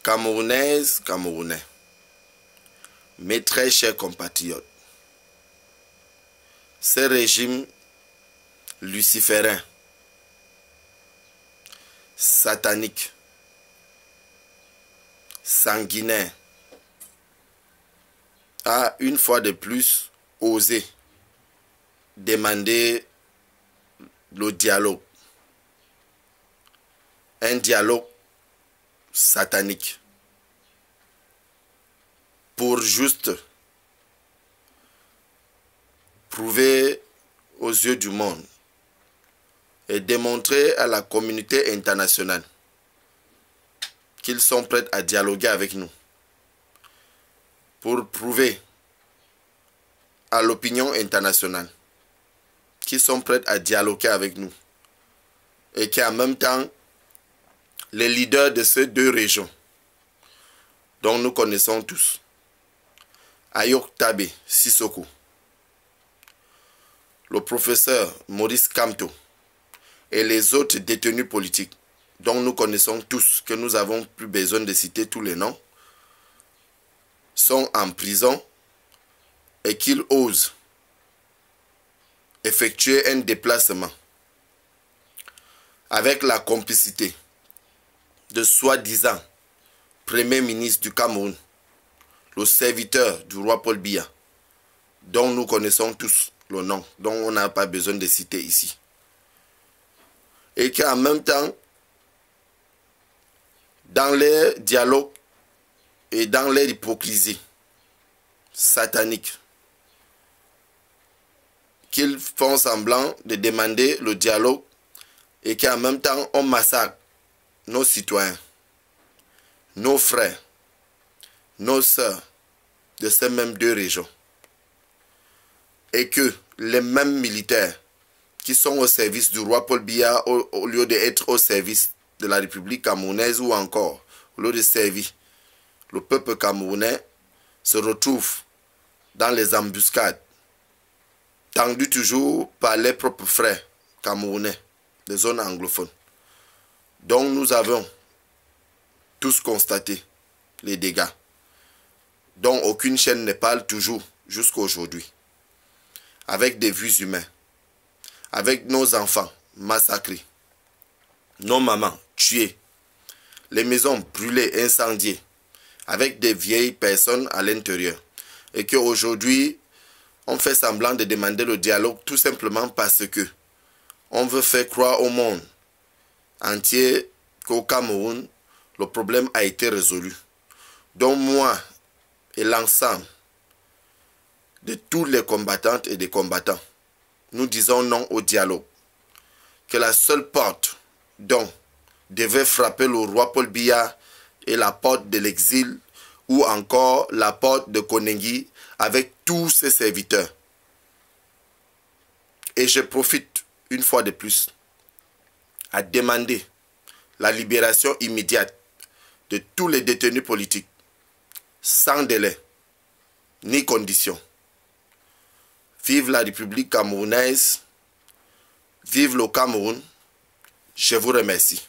Camerounaises, Camerounais, mes très chers compatriotes, ce régime luciférin, satanique, sanguinaire, a une fois de plus osé demander le dialogue. Un dialogue satanique pour juste prouver aux yeux du monde et démontrer à la communauté internationale qu'ils sont prêts à dialoguer avec nous, pour prouver à l'opinion internationale qu'ils sont prêts à dialoguer avec nous et qu'en même temps, les leaders de ces deux régions, dont nous connaissons tous, Ayok Tabe Sissoko, le professeur Maurice Kamto et les autres détenus politiques, dont nous connaissons tous, que nous n'avons plus besoin de citer tous les noms, sont en prison et qu'ils osent effectuer un déplacement avec la complicité de soi-disant Premier ministre du Cameroun, le serviteur du roi Paul Biya, dont nous connaissons tous le nom, dont on n'a pas besoin de citer ici. Et qu'en même temps, dans les dialogues et dans leur hypocrisie satanique, qu'ils font semblant de demander le dialogue et qu'en même temps, on massacre nos citoyens, nos frères, nos sœurs de ces mêmes deux régions. Et que les mêmes militaires qui sont au service du roi Paul Biya, au lieu d'être au service de la République camerounaise ou encore au lieu de servir le peuple camerounais, se retrouvent dans les embuscades, tendus toujours par les propres frères camerounais des zones anglophones, dont nous avons tous constaté les dégâts, dont aucune chaîne ne parle toujours jusqu'à aujourd'hui, avec des vies humaines, avec nos enfants massacrés, nos mamans tuées, les maisons brûlées, incendiées, avec des vieilles personnes à l'intérieur, et qu'aujourd'hui, on fait semblant de demander le dialogue tout simplement parce que on veut faire croire au monde entier qu'au Cameroun, le problème a été résolu. Donc moi et l'ensemble de tous les combattantes et des combattants, nous disons non au dialogue. Que la seule porte dont devait frapper le roi Paul Biya est la porte de l'exil ou encore la porte de Konengi avec tous ses serviteurs. Et je profite une fois de plus à demander la libération immédiate de tous les détenus politiques, sans délai ni condition. Vive la République camerounaise, vive le Cameroun, je vous remercie.